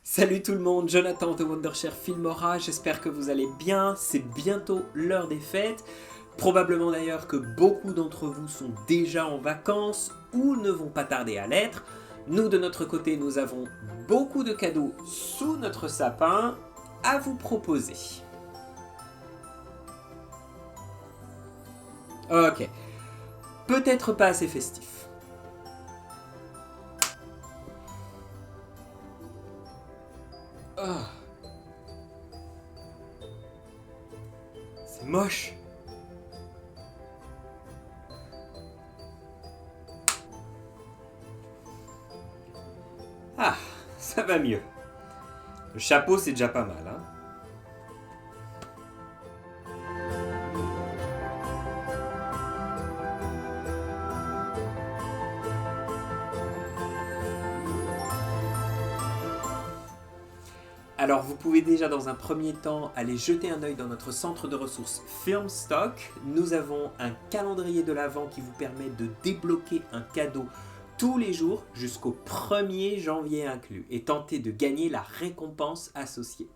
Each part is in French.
Salut tout le monde, Jonathan de Wondershare Filmora, j'espère que vous allez bien, c'est bientôt l'heure des fêtes, probablement d'ailleurs que beaucoup d'entre vous sont déjà en vacances ou ne vont pas tarder à l'être. Nous de notre côté, nous avons beaucoup de cadeaux sous notre sapin à vous proposer. Ok, peut-être pas assez festif. Oh. C'est moche. Ah, ça va mieux. Le chapeau, c'est déjà pas mal, hein. Alors vous pouvez déjà dans un premier temps aller jeter un œil dans notre centre de ressources Filmstock. Nous avons un calendrier de l'Avent qui vous permet de débloquer un cadeau tous les jours jusqu'au 1er janvier inclus et tenter de gagner la récompense associée.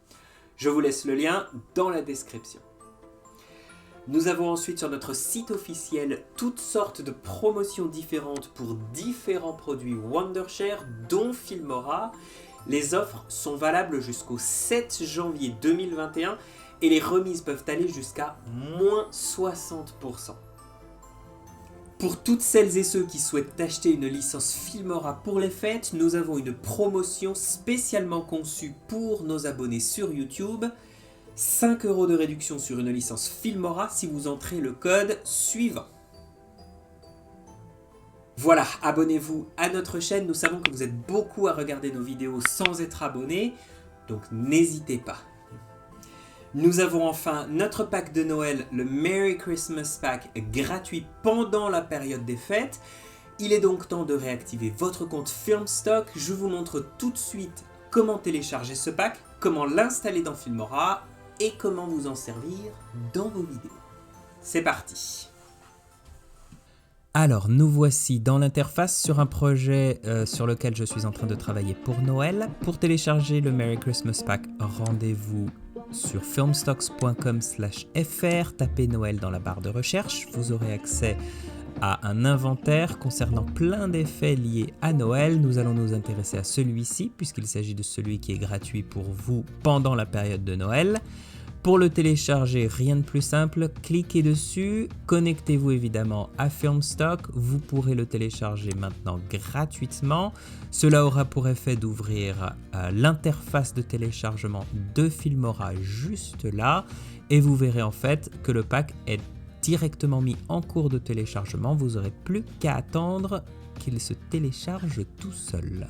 Je vous laisse le lien dans la description. Nous avons ensuite sur notre site officiel toutes sortes de promotions différentes pour différents produits Wondershare, dont Filmora. Les offres sont valables jusqu'au 7 janvier 2021 et les remises peuvent aller jusqu'à moins 60%. Pour toutes celles et ceux qui souhaitent acheter une licence Filmora pour les fêtes, nous avons une promotion spécialement conçue pour nos abonnés sur YouTube. 5 € de réduction sur une licence Filmora si vous entrez le code suivant. Voilà, abonnez-vous à notre chaîne, nous savons que vous êtes beaucoup à regarder nos vidéos sans être abonné, donc n'hésitez pas. Nous avons enfin notre pack de Noël, le Merry Christmas Pack, gratuit pendant la période des fêtes. Il est donc temps de réactiver votre compte Filmstock. Je vous montre tout de suite comment télécharger ce pack, comment l'installer dans Filmora et comment vous en servir dans vos vidéos. C'est parti! Alors, nous voici dans l'interface sur un projet sur lequel je suis en train de travailler pour Noël. Pour télécharger le Merry Christmas Pack, rendez-vous sur filmstocks.com/fr, tapez Noël dans la barre de recherche. Vous aurez accès à un inventaire concernant plein d'effets liés à Noël. Nous allons nous intéresser à celui-ci, puisqu'il s'agit de celui qui est gratuit pour vous pendant la période de Noël. Pour le télécharger, rien de plus simple, cliquez dessus, connectez-vous évidemment à Filmstock, vous pourrez le télécharger maintenant gratuitement. Cela aura pour effet d'ouvrir l'interface de téléchargement de Filmora juste là, et vous verrez en fait que le pack est directement mis en cours de téléchargement, vous n'aurez plus qu'à attendre qu'il se télécharge tout seul.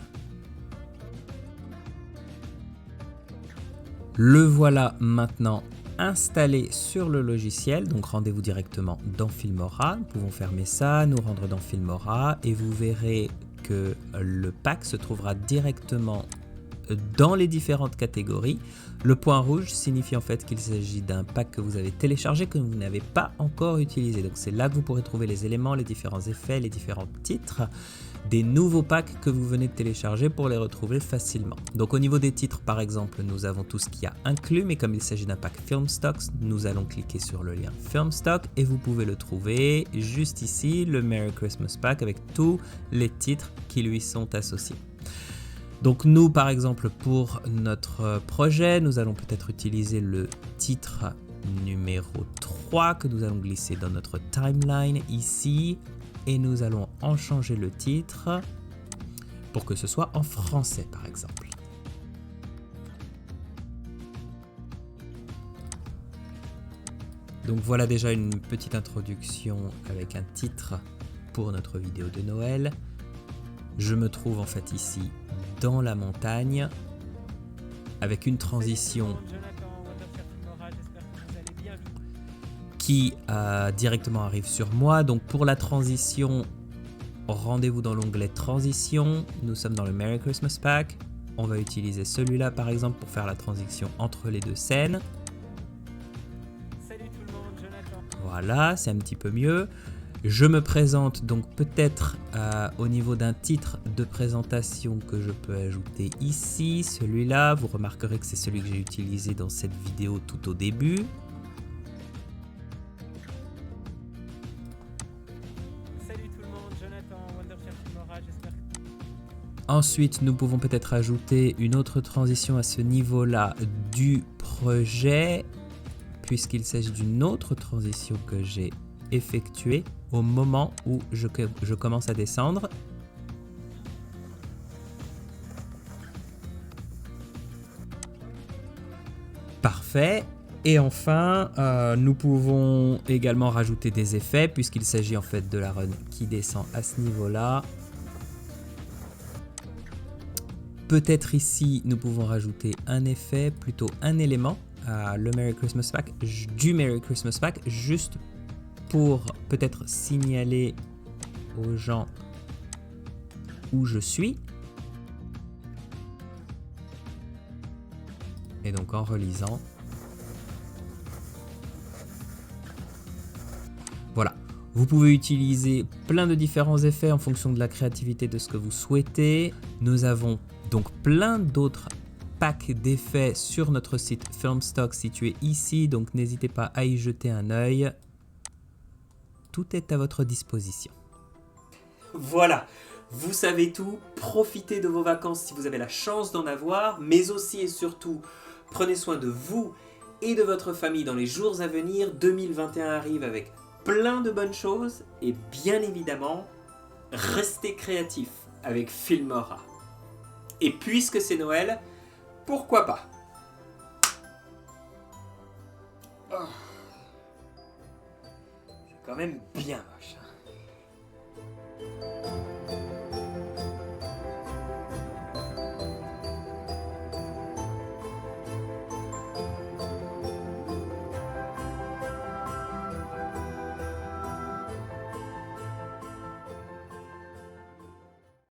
Le voilà maintenant installé sur le logiciel, donc rendez-vous directement dans Filmora. Nous pouvons fermer ça, nous rendre dans Filmora et vous verrez que le pack se trouvera directement dans les différentes catégories. Le point rouge signifie en fait qu'il s'agit d'un pack que vous avez téléchargé que vous n'avez pas encore utilisé. Donc c'est là que vous pourrez trouver les éléments, les différents effets, les différents titres des nouveaux packs que vous venez de télécharger pour les retrouver facilement. Donc au niveau des titres par exemple, nous avons tout ce qu'il y a inclus, mais comme il s'agit d'un pack Filmstock, nous allons cliquer sur le lien Filmstock et vous pouvez le trouver juste ici, le Merry Christmas Pack avec tous les titres qui lui sont associés. Donc nous par exemple pour notre projet, nous allons peut-être utiliser le titre numéro 3 que nous allons glisser dans notre timeline ici. Et nous allons en changer le titre pour que ce soit en français par exemple. Donc voilà déjà une petite introduction avec un titre pour notre vidéo de Noël. Je me trouve en fait ici dans la montagne avec une transition qui directement arrive sur moi. Donc pour la transition, rendez-vous dans l'onglet transition. Nous sommes dans le Merry Christmas Pack. On va utiliser celui-là par exemple pour faire la transition entre les deux scènes. Salut tout le monde, Jonathan. Voilà, c'est un petit peu mieux. Je me présente donc peut-être au niveau d'un titre de présentation que je peux ajouter ici, celui-là. Vous remarquerez que c'est celui que j'ai utilisé dans cette vidéo tout au début. Salut tout le monde, Jonathan, Wondershare Filmora, j'espère que... Ensuite, nous pouvons peut-être ajouter une autre transition à ce niveau-là du projet, puisqu'il s'agit d'une autre transition que j'ai effectuée au moment où je commence à descendre. Parfait. Et enfin, nous pouvons également rajouter des effets, puisqu'il s'agit en fait de la run qui descend à ce niveau-là. Peut-être ici, nous pouvons rajouter un effet, plutôt un élément, le Merry Christmas Pack, du Merry Christmas Pack, juste pour peut-être signaler aux gens où je suis. Et donc en relisant, voilà. Vous pouvez utiliser plein de différents effets en fonction de la créativité de ce que vous souhaitez. Nous avons donc plein d'autres packs d'effets sur notre site Filmstock situé ici, donc n'hésitez pas à y jeter un œil. Tout est à votre disposition. Voilà, vous savez tout, profitez de vos vacances si vous avez la chance d'en avoir, mais aussi et surtout, prenez soin de vous et de votre famille dans les jours à venir. 2021 arrive avec plein de bonnes choses et bien évidemment, restez créatifs avec Filmora. Et puisque c'est Noël, pourquoi pas? Oh. C'est quand même bien moche.